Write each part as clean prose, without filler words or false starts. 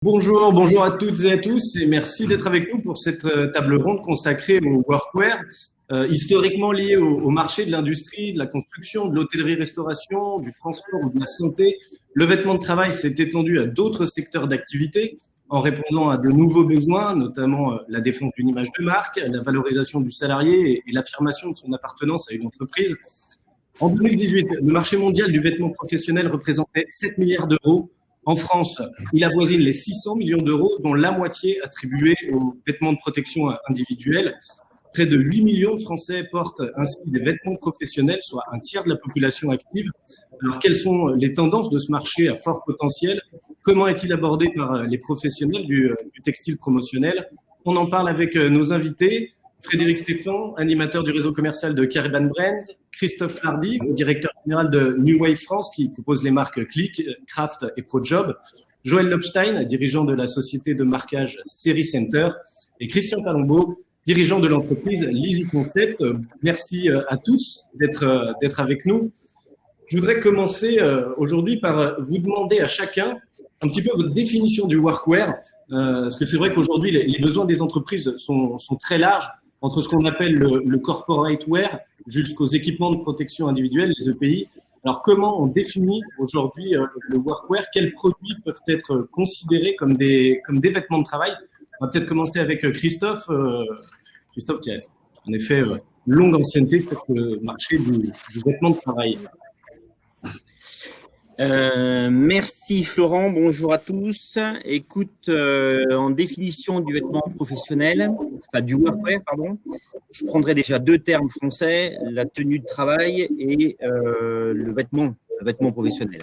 Bonjour à toutes et à tous et merci d'être avec nous pour cette table ronde consacrée au workwear, historiquement lié au marché de l'industrie, de la construction, de l'hôtellerie-restauration, du transport ou de la santé. Le vêtement de travail s'est étendu à d'autres secteurs d'activité en répondant à de nouveaux besoins, notamment la défense d'une image de marque, la valorisation du salarié et l'affirmation de son appartenance à une entreprise. En 2018, le marché mondial du vêtement professionnel représentait 7 milliards d'euros. En France, il avoisine les 600 millions d'euros, dont la moitié attribuée aux vêtements de protection individuels. Près de 8 millions de Français portent ainsi des vêtements professionnels, soit un tiers de la population active. Alors, quelles sont les tendances de ce marché à fort potentiel? Comment est-il abordé par les professionnels du textile promotionnel? On en parle avec nos invités. Frédéric Stéphan, animateur du réseau commercial de Caravan Brands, Christophe Lardy, directeur général de New Wave France, qui propose les marques Click, Craft et ProJob, Joël Lobstein, dirigeant de la société de marquage Série Center, et Christian Palombo, dirigeant de l'entreprise Leasy Concept. Merci à tous d'être avec nous. Je voudrais commencer aujourd'hui par vous demander à chacun un petit peu votre définition du workwear, parce que c'est vrai qu'aujourd'hui, les besoins des entreprises sont très larges, entre ce qu'on appelle le corporate wear jusqu'aux équipements de protection individuelle, les EPI. Alors, comment on définit aujourd'hui le workwear? Quels produits peuvent être considérés comme des vêtements de travail? On va peut-être commencer avec Christophe. Christophe qui a en effet longue ancienneté sur le marché du vêtement de travail. Merci Florent, bonjour à tous. Écoute, en définition du vêtement professionnel, enfin du workwear, pardon, je prendrai déjà deux termes français, la tenue de travail et le vêtement professionnel.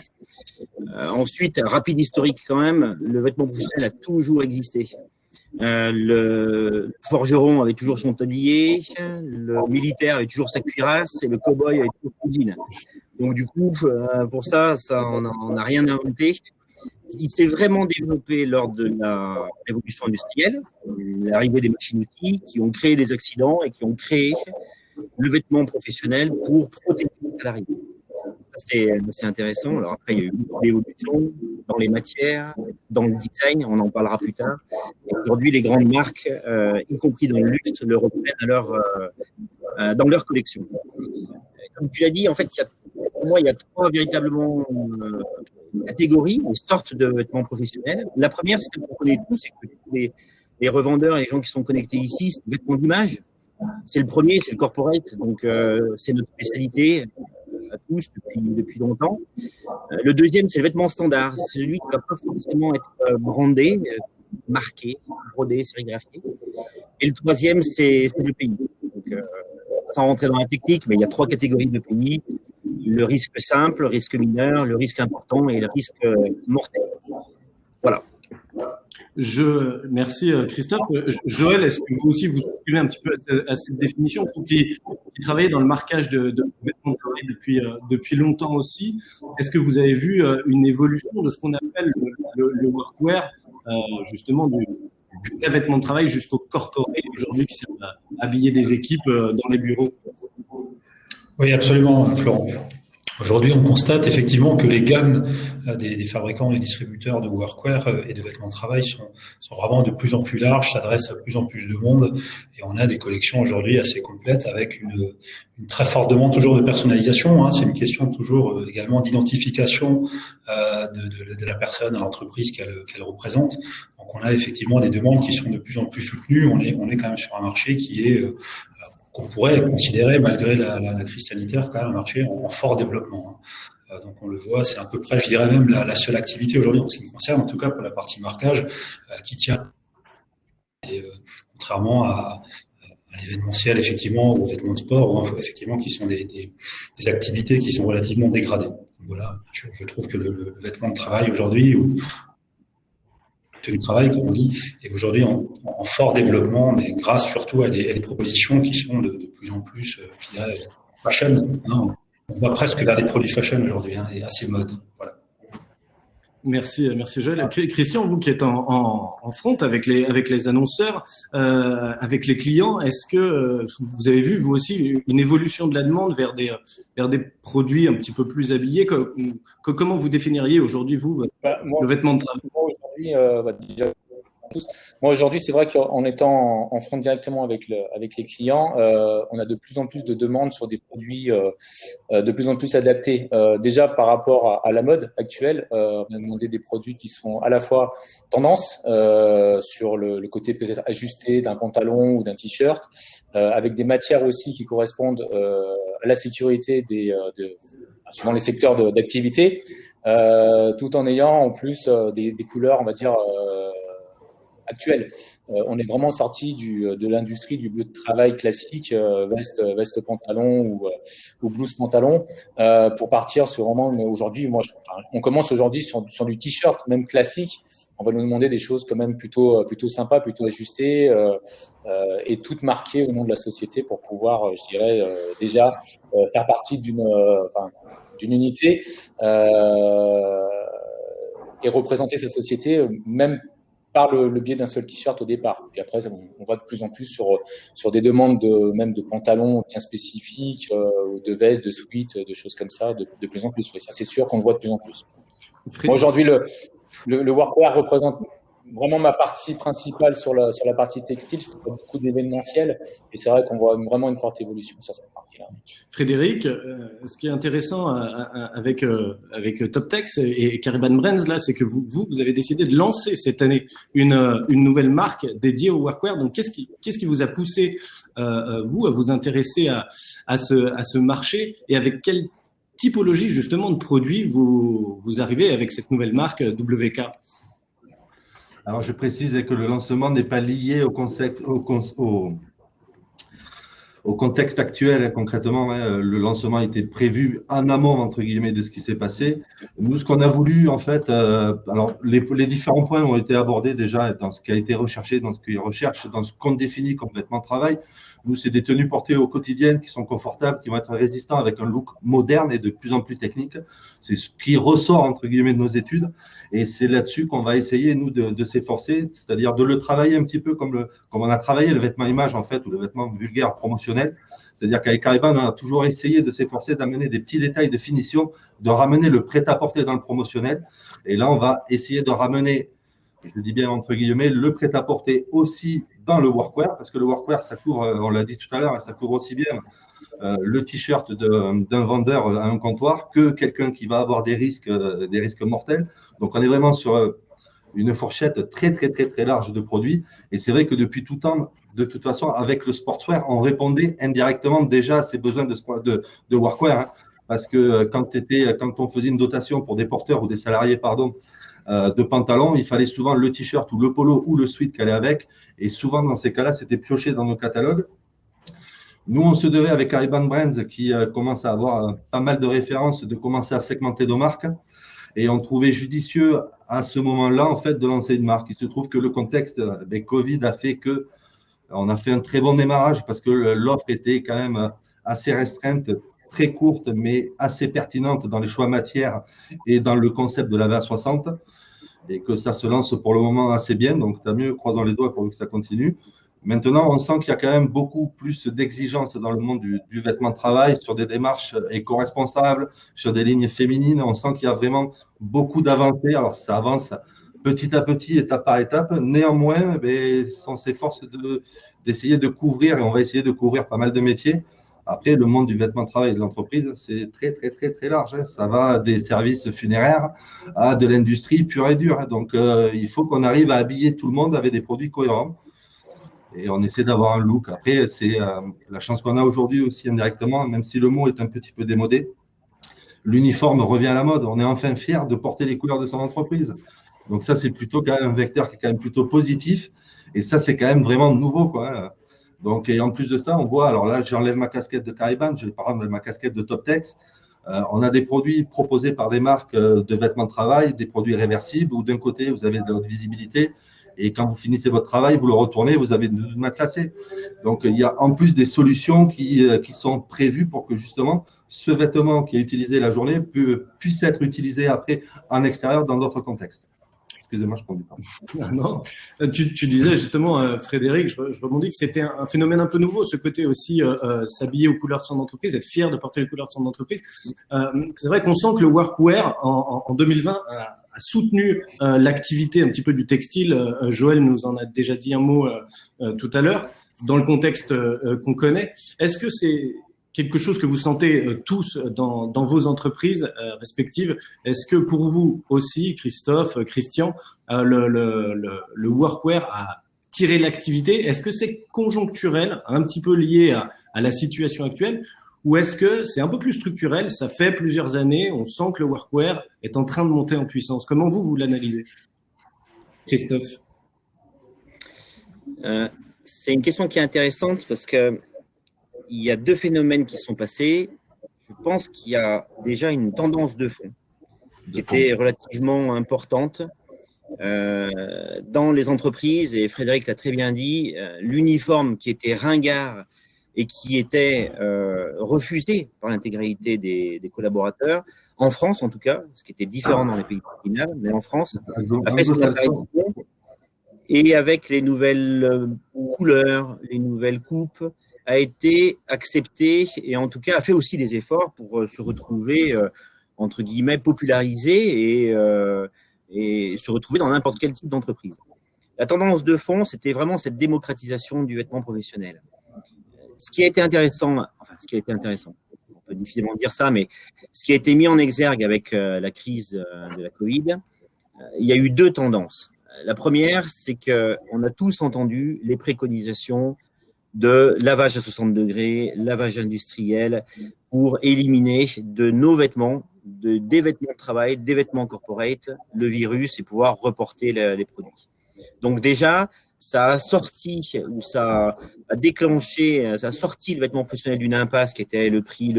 Ensuite, rapide historique quand même, le vêtement professionnel a toujours existé. Le forgeron avait toujours son tablier, le militaire avait toujours sa cuirasse et le cow-boy avait toujours son jean. Donc du coup, pour ça, on n'a rien inventé. Il s'est vraiment développé lors de la révolution industrielle, l'arrivée des machines-outils qui ont créé des accidents et qui ont créé le vêtement professionnel pour protéger les salariés. C'est intéressant. Alors après, il y a eu beaucoup d'évolutions dans les matières, dans le design, on en parlera plus tard. Et aujourd'hui, les grandes marques, y compris dans le luxe, le reprennent dans leur collection. Comme tu l'as dit, en fait, pour moi, il y a trois véritablement catégories, des sortes de vêtements professionnels. La première, c'est celle qu'on connaît tous, c'est que les revendeurs et les gens qui sont connectés ici, c'est le vêtement d'image. C'est le premier, c'est le corporate, donc c'est notre spécialité à tous depuis longtemps. Le deuxième, c'est le vêtement standard, c'est celui qui ne va pas forcément être brandé, marqué, brodé, sérigraphié. Et le troisième, c'est le pays. Donc, sans rentrer dans la technique, mais il y a trois catégories de pays. Le risque simple, le risque mineur, le risque important et le risque mortel. Voilà. Merci Christophe. Joël, est-ce que vous aussi vous suivez un petit peu à cette définition? Vous qui travaillez dans le marquage de vêtements de travail depuis longtemps aussi, est-ce que vous avez vu une évolution de ce qu'on appelle le workwear, justement du vrai vêtement de travail jusqu'au corporate aujourd'hui qui sert à habiller des équipes dans les bureaux? Oui, absolument, Florent. Aujourd'hui, on constate effectivement que les gammes des fabricants et distributeurs de workwear et de vêtements de travail sont vraiment de plus en plus larges, s'adressent à plus en plus de monde, et on a des collections aujourd'hui assez complètes avec une très forte demande toujours de personnalisation. Hein. C'est une question toujours également d'identification de la personne à l'entreprise qu'elle représente. Donc, on a effectivement des demandes qui sont de plus en plus soutenues. On est quand même sur un marché qui est qu'on pourrait considérer, malgré la crise sanitaire, quand même un marché en fort développement. Donc on le voit, c'est à peu près, je dirais même, la seule activité aujourd'hui en ce qui me concerne, en tout cas pour la partie marquage, qui tient. Et, contrairement à l'événementiel, effectivement, aux vêtements de sport, effectivement, qui sont des activités qui sont relativement dégradées. Donc, voilà, je trouve que le vêtement de travail aujourd'hui, ou du travail, comme on dit, est aujourd'hui en fort développement, mais grâce surtout à des propositions qui sont de plus en plus, je dirais, fashion. Hein. On va presque vers des produits fashion aujourd'hui, hein, et assez mode. Voilà. Merci Joël. Christian, vous qui êtes en front avec les annonceurs, avec les clients, est-ce que vous avez vu vous aussi une évolution de la demande vers des produits un petit peu plus habillés? Comment vous définiriez aujourd'hui vous le vêtement de travail? aujourd'hui, déjà, moi, aujourd'hui, c'est vrai qu'en étant en front directement avec les clients, on a de plus en plus de demandes sur des produits de plus en plus adaptés. Déjà, par rapport à la mode actuelle, on a demandé des produits qui sont à la fois tendance sur le côté peut-être ajusté d'un pantalon ou d'un t-shirt, avec des matières aussi qui correspondent à la sécurité suivant les secteurs d'activité, tout en ayant en plus des couleurs, on va dire, actuelle. On est vraiment sorti de l'industrie du bleu de travail classique, veste pantalon ou blouse pantalon, pour partir sur vraiment. Mais aujourd'hui, on commence aujourd'hui sur du t-shirt même classique. On va nous demander des choses quand même plutôt sympas, plutôt ajustées, et toutes marquées au nom de la société pour pouvoir, je dirais, déjà faire partie d'une unité et représenter sa société, même par le biais d'un seul t-shirt au départ. Puis après, on va de plus en plus sur des demandes même de pantalons bien spécifiques, de vestes, de sweats, de choses comme ça, de plus en plus. Oui, ça, c'est sûr qu'on le voit de plus en plus. Moi, aujourd'hui, le workwear représente vraiment ma partie principale sur la partie textile. Je fais beaucoup d'événementiels et c'est vrai qu'on voit vraiment une forte évolution sur cette partie-là. Frédéric, ce qui est intéressant avec Toptex et Cariban Brands là, c'est que vous avez décidé de lancer cette année une nouvelle marque dédiée au workwear. Donc qu'est-ce qui vous a poussé vous à vous intéresser à ce marché et avec quelle typologie justement de produits vous arrivez avec cette nouvelle marque WK? Alors, je précise que le lancement n'est pas lié au contexte actuel. Concrètement, le lancement était prévu en amont, entre guillemets, de ce qui s'est passé. Nous, ce qu'on a voulu, en fait, alors les différents points ont été abordés déjà dans ce qui a été recherché, dans ce qu'ils recherchent, dans ce qu'on définit complètement travail. Nous, c'est des tenues portées au quotidien qui sont confortables, qui vont être résistants avec un look moderne et de plus en plus technique. C'est ce qui ressort, entre guillemets, de nos études. Et c'est là-dessus qu'on va essayer, nous, de s'efforcer, c'est-à-dire de le travailler un petit peu comme on a travaillé le vêtement image, en fait, ou le vêtement vulgaire promotionnel. C'est-à-dire qu'avec Cariban, on a toujours essayé de s'efforcer d'amener des petits détails de finition, de ramener le prêt-à-porter dans le promotionnel. Et là, on va essayer de ramener, je le dis bien entre guillemets, le prêt-à-porter aussi dans le workwear, parce que le workwear, ça couvre, on l'a dit tout à l'heure, ça couvre aussi bien le t-shirt d'un vendeur à un comptoir que quelqu'un qui va avoir des risques mortels. Donc, on est vraiment sur une fourchette très, très, très, très large de produits. Et c'est vrai que depuis tout temps, de toute façon, avec le sportswear, on répondait indirectement déjà à ces besoins de workwear. Hein, parce que quand on faisait une dotation pour des porteurs ou des salariés, de pantalons, il fallait souvent le t-shirt ou le polo ou le sweat qui allait avec. Et souvent, dans ces cas-là, c'était pioché dans nos catalogues. Nous, on se devait avec Cariban Brands, qui commence à avoir pas mal de références, de commencer à segmenter nos marques. Et on trouvait judicieux à ce moment-là, en fait, de lancer une marque. Il se trouve que le contexte avec Covid a fait que on a fait un très bon démarrage parce que l'offre était quand même assez restreinte, très courte, mais assez pertinente dans les choix matières et dans le concept de la VA60. Et que ça se lance pour le moment assez bien. Donc, tant mieux, croisons les doigts pour que ça continue. Maintenant, on sent qu'il y a quand même beaucoup plus d'exigences dans le monde du vêtement de travail, sur des démarches éco-responsables, sur des lignes féminines. On sent qu'il y a vraiment beaucoup d'avancées. Alors, ça avance petit à petit, étape par étape. Néanmoins, on s'efforce d'essayer de couvrir, et on va essayer de couvrir pas mal de métiers. Après, le monde du vêtement de travail de l'entreprise, c'est très, très, très, très large. Hein. Ça va des services funéraires à de l'industrie pure et dure. Hein. Donc, il faut qu'on arrive à habiller tout le monde avec des produits cohérents. Et on essaie d'avoir un look. Après, c'est la chance qu'on a aujourd'hui aussi indirectement, même si le mot est un petit peu démodé. L'uniforme revient à la mode. On est enfin fiers de porter les couleurs de son entreprise. Donc ça, c'est plutôt quand même un vecteur qui est quand même plutôt positif. Et ça, c'est quand même vraiment nouveau, quoi. Donc, et en plus de ça, on voit, alors là, j'enlève ma casquette de Cariban, je vais par exemple ma casquette de Toptex. On a des produits proposés par des marques de vêtements de travail, des produits réversibles, où d'un côté, vous avez de la haute visibilité. Et quand vous finissez votre travail, vous le retournez, vous avez de matelassé. Donc, il y a en plus des solutions qui sont prévues pour que justement ce vêtement qui est utilisé la journée puisse être utilisé après en extérieur dans d'autres contextes. Excusez-moi, je prends du temps. Ah non. Tu disais justement, Frédéric, je rebondis que c'était un phénomène un peu nouveau, ce côté aussi s'habiller aux couleurs de son entreprise, être fier de porter les couleurs de son entreprise. C'est vrai qu'on sent que le workwear en 2020 a soutenu l'activité un petit peu du textile. Joël nous en a déjà dit un mot tout à l'heure, dans le contexte qu'on connaît. Est-ce que c'est quelque chose que vous sentez tous dans vos entreprises respectives? Est-ce que pour vous aussi, Christophe, Christian, le workwear a tiré l'activité? Est-ce que c'est conjoncturel, un petit peu lié à la situation actuelle? Ou est-ce que c'est un peu plus structurel? Ça fait plusieurs années, on sent que le workwear est en train de monter en puissance. Comment vous l'analysez, Christophe? C'est une question qui est intéressante parce que il y a deux phénomènes qui sont passés. Je pense qu'il y a déjà une tendance de fond qui était relativement importante dans les entreprises, et Frédéric l'a très bien dit, l'uniforme qui était ringard et qui était refusé par l'intégralité des collaborateurs, en France en tout cas, ce qui était différent dans les pays scandinaves, mais en France, a fait son apparition. Et avec les nouvelles couleurs, les nouvelles coupes, a été accepté et en tout cas a fait aussi des efforts pour se retrouver, entre guillemets, popularisé et se retrouver dans n'importe quel type d'entreprise. La tendance de fond, c'était vraiment cette démocratisation du vêtement professionnel. Ce qui a été intéressant, on peut difficilement dire ça, mais ce qui a été mis en exergue avec la crise de la Covid, il y a eu deux tendances. La première, c'est qu'on a tous entendu les préconisations de lavage à 60 degrés, lavage industriel, pour éliminer de nos vêtements, des vêtements de travail, des vêtements corporate, le virus et pouvoir reporter les produits. Donc déjà, ça a sorti ou ça a déclenché, ça a sorti le vêtement professionnel d'une impasse qui était le prix,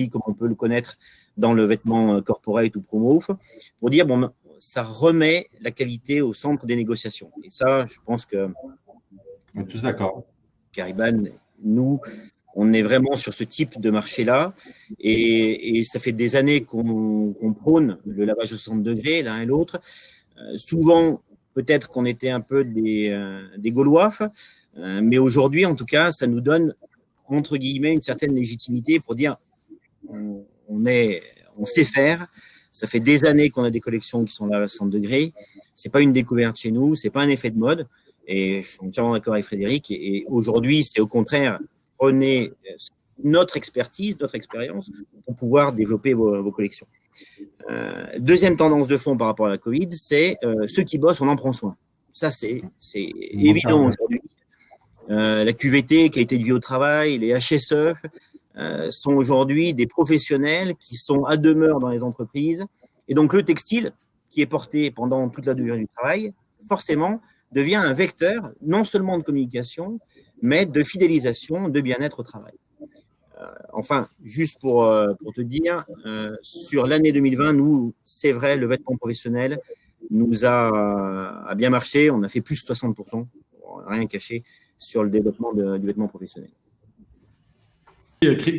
comme on peut le connaître dans le vêtement corporate ou promo, pour dire bon, ça remet la qualité au centre des négociations. Et ça, je pense que on est tous d'accord. Cariban, nous, on est vraiment sur ce type de marché-là et ça fait des années qu'on prône le lavage à 60 degrés l'un et l'autre. Souvent, peut-être qu'on était un peu des Gaulois, mais aujourd'hui, en tout cas, ça nous donne, entre guillemets, une certaine légitimité pour dire on sait faire. Ça fait des années qu'on a des collections qui sont là à 60 degrés. C'est pas une découverte chez nous, c'est pas un effet de mode. Et je suis entièrement d'accord avec Frédéric. Et aujourd'hui, c'est au contraire, prenez notre expertise, notre expérience pour pouvoir développer vos collections. Deuxième tendance de fond par rapport à la Covid, c'est ceux qui bossent, on en prend soin. Ça, c'est évident aujourd'hui. La QVT, qualité de vie au travail, les HSE sont aujourd'hui des professionnels qui sont à demeure dans les entreprises. Et donc, le textile, qui est porté pendant toute la durée du travail, forcément, devient un vecteur non seulement de communication, mais de fidélisation, de bien-être au travail. Enfin, juste pour te dire, sur l'année 2020, nous, c'est vrai, le vêtement professionnel nous a bien marché. On a fait plus de 60%, rien caché, sur le développement du vêtement professionnel.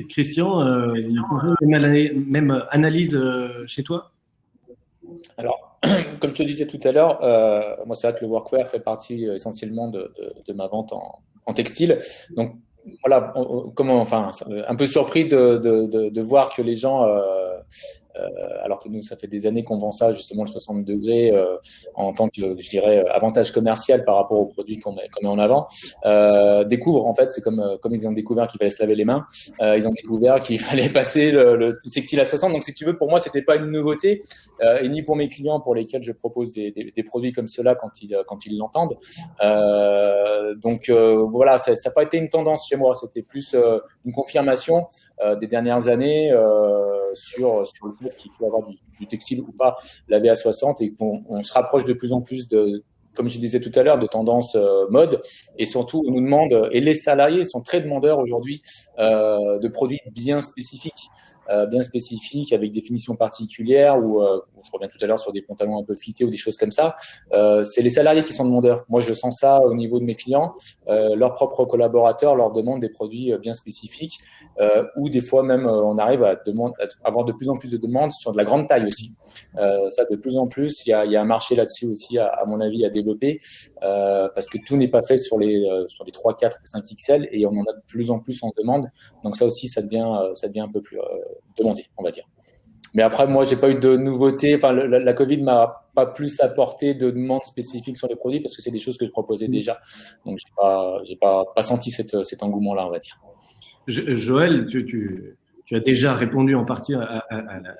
Christian, même analyse chez toi? Alors, comme je te disais tout à l'heure, moi, c'est vrai que le workwear fait partie essentiellement de ma vente en textile. Donc, voilà, un peu surpris de voir que les gens, alors que nous, ça fait des années qu'on vend ça, justement, le 60 degrés, en tant que, je dirais, avantage commercial par rapport aux produits qu'on met en avant, découvrent, en fait, c'est comme ils ont découvert qu'il fallait se laver les mains, ils ont découvert qu'il fallait passer le textile à 60. Donc, si tu veux, pour moi, c'était pas une nouveauté, et ni pour mes clients pour lesquels je propose des produits comme cela quand ils l'entendent. Donc, voilà, ça n'a pas été une tendance chez moi, c'était plus une confirmation des dernières années sur le fait qu'il faut avoir du textile ou pas lavé à 60 et qu'on se rapproche de plus en plus comme je disais tout à l'heure, de tendances mode, et surtout on nous demande, et les salariés sont très demandeurs aujourd'hui de produits bien spécifiques avec des finitions particulières ou je reviens tout à l'heure sur des pantalons un peu fités ou des choses comme ça. C'est les salariés qui sont demandeurs. Moi, je sens ça au niveau de mes clients. Leurs propres collaborateurs leur demandent des produits bien spécifiques ou des fois même on arrive à avoir de plus en plus de demandes sur de la grande taille aussi. Ça, de plus en plus, il y a un marché là-dessus aussi, à mon avis, à développer parce que tout n'est pas fait sur les 3, 4 ou 5 XL et on en a de plus en plus en demande. Donc ça aussi, ça devient un peu plus demandé, on va dire. Mais après, moi, j'ai pas eu de nouveautés. Enfin, la Covid m'a pas plus apporté de demandes spécifiques sur les produits parce que c'est des choses que je proposais déjà. Donc, j'ai pas senti cet engouement-là, on va dire. Joël, tu as déjà répondu en partie à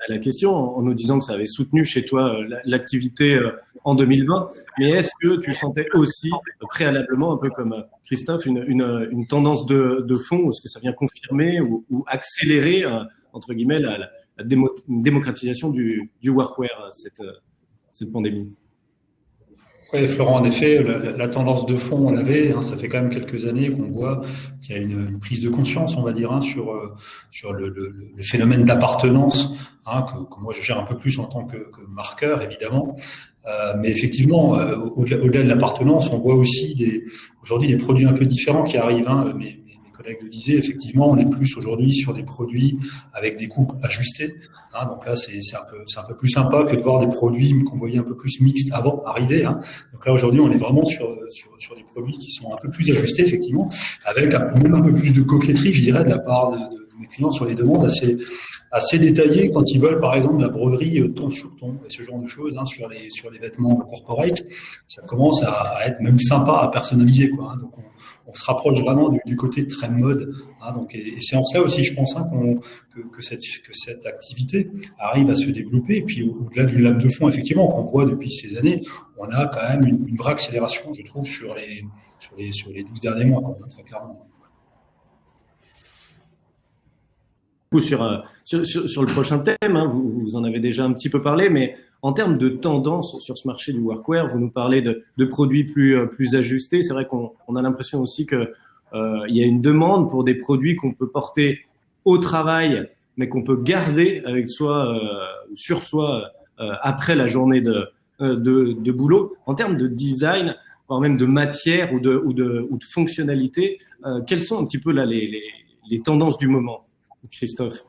la question en nous disant que ça avait soutenu chez toi l'activité en 2020. Mais est-ce que tu sentais aussi préalablement, un peu comme Christophe, une tendance de fond? Est-ce que ça vient confirmer ou accélérer, entre guillemets, la démocratisation du workwear, cette pandémie? Oui, Florent, en effet, la tendance de fond, on l'avait. Ça fait quand même quelques années qu'on voit qu'il y a une prise de conscience, on va dire, sur le phénomène d'appartenance, que moi je gère un peu plus en tant que marqueur, évidemment. Mais effectivement, au-delà de l'appartenance, on voit aussi aujourd'hui des produits un peu différents qui arrivent. Mes collègues le disaient, effectivement, on est plus aujourd'hui sur des produits avec des coupes ajustées. Donc là, c'est un peu plus sympa que de voir des produits qu'on voyait un peu plus mixtes avant arriver. Donc là, aujourd'hui, on est vraiment sur des produits qui sont un peu plus ajustés, effectivement, avec même un peu plus de coquetterie, je dirais, de la part de mes clients sur les demandes assez détaillées quand ils veulent, par exemple, la broderie ton sur ton et ce genre de choses sur les vêtements corporate. Ça commence à être même sympa à personnaliser, quoi. Donc on se rapproche vraiment du côté très mode. Donc, et c'est en ça aussi, je pense, que cette activité arrive à se développer. Et puis, au-delà d'une lame de fond, effectivement, qu'on voit depuis ces années, on a quand même une vraie accélération, je trouve, sur les 12 derniers mois, quoi, très clairement. Sur le prochain thème, vous en avez déjà un petit peu parlé, mais en termes de tendance sur ce marché du workwear, vous nous parlez de produits plus ajustés. C'est vrai qu'on a l'impression aussi que il y a une demande pour des produits qu'on peut porter au travail, mais qu'on peut garder avec soi, sur soi, après la journée de boulot. En termes de design, voire même de matière ou de fonctionnalité, quelles sont un petit peu là les tendances du moment, Christophe?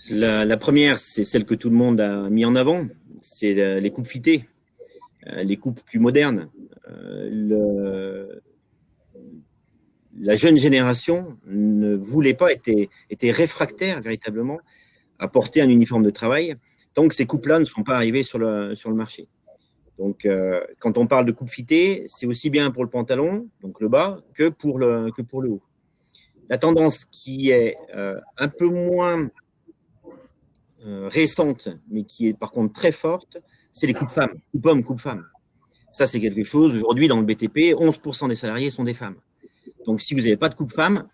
La première, c'est celle que tout le monde a mis en avant, c'est les coupes fitées, les coupes plus modernes. La jeune génération ne voulait pas, était réfractaire véritablement à porter un uniforme de travail tant que ces coupes-là ne sont pas arrivées sur le marché. Donc, quand on parle de coupe fitée, c'est aussi bien pour le pantalon, donc le bas, que pour le haut. La tendance qui est un peu moins récente, mais qui est par contre très forte, c'est les coupes femmes, coupe homme, coupe femme. Ça, c'est quelque chose, aujourd'hui, dans le BTP, 11% des salariés sont des femmes. Donc, si vous n'avez pas de coupe femme,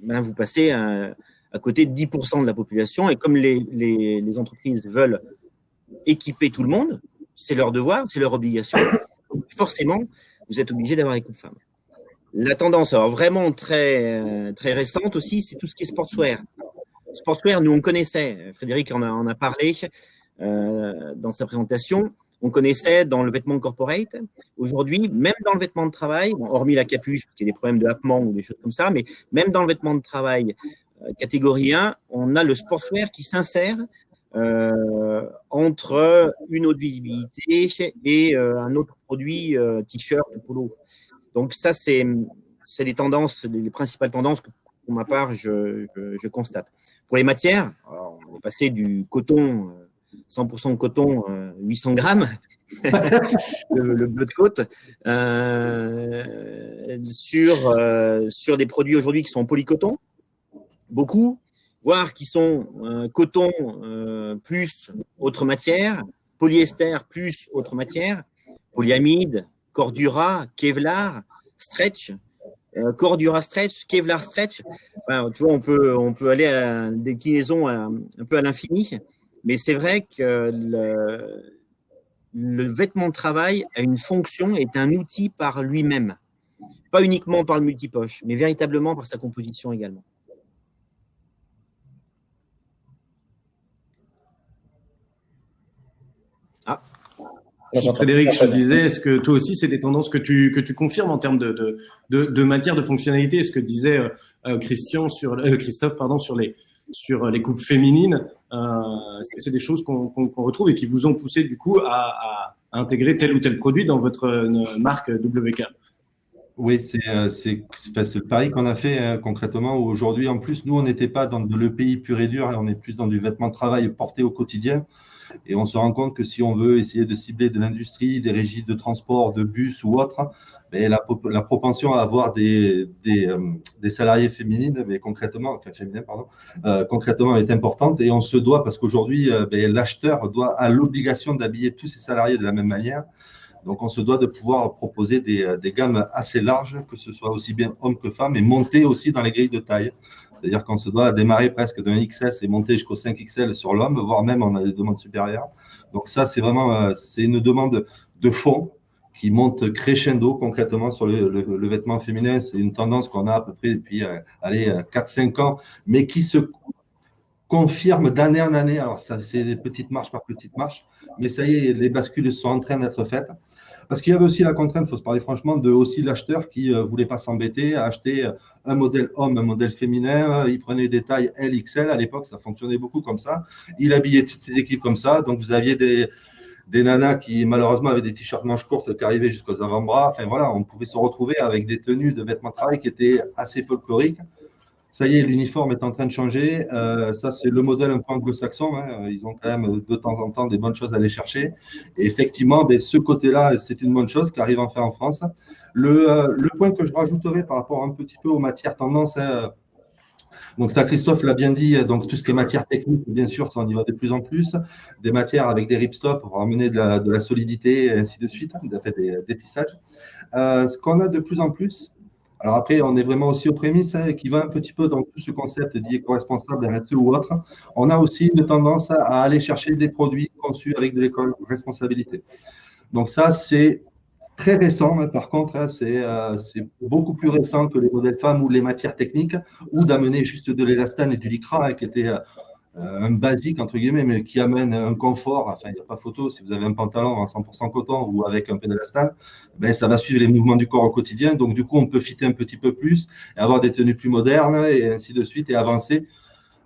vous passez à côté de 10% de la population. Et comme les entreprises veulent équiper tout le monde, c'est leur devoir, c'est leur obligation. Forcément, vous êtes obligé d'avoir des coupes femmes. La tendance, alors vraiment très, très récente aussi, c'est tout ce qui est sportswear. Sportswear, nous, on connaissait, Frédéric en a parlé dans sa présentation, on connaissait dans le vêtement corporate. Aujourd'hui, même dans le vêtement de travail, hormis la capuche, qui a des problèmes de happement ou des choses comme ça, mais même dans le vêtement de travail catégorie 1, on a le sportswear qui s'insère entre une haute visibilité et un autre produit, t-shirt ou polo. Donc ça, c'est les tendances, les principales tendances que, pour ma part, je constate. Pour les matières, alors, on est passé du coton, 100% de coton, 800 grammes, le bleu de côte, sur des produits aujourd'hui qui sont en polycoton, beaucoup, voire qui sont coton plus autre matière, polyester plus autre matière, polyamide, Cordura, Kevlar, Stretch, Cordura Stretch, Kevlar Stretch. Enfin, tu vois, on peut aller à une déclinaison un peu à l'infini, mais c'est vrai que le vêtement de travail a une fonction, est un outil par lui-même. Pas uniquement par le multipoche, mais véritablement par sa composition également. Frédéric, je te disais, est-ce que toi aussi, c'est des tendances que tu confirmes en termes de matière, de fonctionnalité? Est-ce que disait Christophe, sur les coupes féminines, est-ce que c'est des choses qu'on retrouve et qui vous ont poussé du coup à intégrer tel ou tel produit dans votre marque WK? Oui, c'est le pari qu'on a fait concrètement. Aujourd'hui, en plus, nous, on n'était pas dans de l'EPI pur et dur, et on est plus dans du vêtement de travail porté au quotidien. Et on se rend compte que si on veut essayer de cibler de l'industrie, des régies de transport, de bus ou autre, mais la propension à avoir des salariés féminines, mais concrètement, enfin féminins, pardon, concrètement est importante. Et on se doit, parce qu'aujourd'hui, l'acheteur a l'obligation d'habiller tous ses salariés de la même manière. Donc, on se doit de pouvoir proposer des gammes assez larges, que ce soit aussi bien hommes que femmes, et monter aussi dans les grilles de taille. C'est-à-dire qu'on se doit démarrer presque d'un XS et monter jusqu'au 5XL sur l'homme, voire même on a des demandes supérieures. Donc ça, c'est vraiment c'est une demande de fond qui monte crescendo concrètement sur le vêtement féminin. C'est une tendance qu'on a à peu près depuis 4-5 ans, mais qui se confirme d'année en année. Alors, ça, c'est des petites marches par petites marches, mais ça y est, les bascules sont en train d'être faites. Parce qu'il y avait aussi la contrainte, il faut se parler franchement, de aussi l'acheteur qui ne voulait pas s'embêter à acheter un modèle homme, un modèle féminin. Il prenait des tailles L, XL. À l'époque, ça fonctionnait beaucoup comme ça. Il habillait toutes ses équipes comme ça. Donc, vous aviez des nanas qui, malheureusement, avaient des t-shirts manches courtes qui arrivaient jusqu'aux avant-bras. Enfin, voilà, on pouvait se retrouver avec des tenues de vêtements de travail qui étaient assez folkloriques. Ça y est, l'uniforme est en train de changer. Ça, c'est le modèle un peu anglo-saxon. Hein. Ils ont quand même de temps en temps des bonnes choses à aller chercher. Et effectivement, ce côté-là, c'est une bonne chose qui arrive enfin en France. Le point que je rajouterais par rapport un petit peu aux matières tendances, hein, donc ça, Christophe l'a bien dit, donc tout ce qui est matière technique, bien sûr, ça on y va de plus en plus. Des matières avec des ripstops pour amener de la solidité, et ainsi de suite, des tissages. Ce qu'on a de plus en plus, alors après, on est vraiment aussi aux prémices, hein, qui va un petit peu dans tout ce concept dit éco-responsable, RSE ou autre. On a aussi une tendance à aller chercher des produits conçus avec de l'éco-responsabilité. Donc ça, c'est très récent, hein, par contre, hein, c'est beaucoup plus récent que les modèles femmes ou les matières techniques, ou d'amener juste de l'élastane et du lycra, hein, qui était un basique, entre guillemets, mais qui amène un confort. Enfin, il n'y a pas photo. Si vous avez un pantalon en 100% coton ou avec un peu d'élastane, ben, ça va suivre les mouvements du corps au quotidien. Donc, du coup, on peut fitter un petit peu plus et avoir des tenues plus modernes et ainsi de suite et avancer,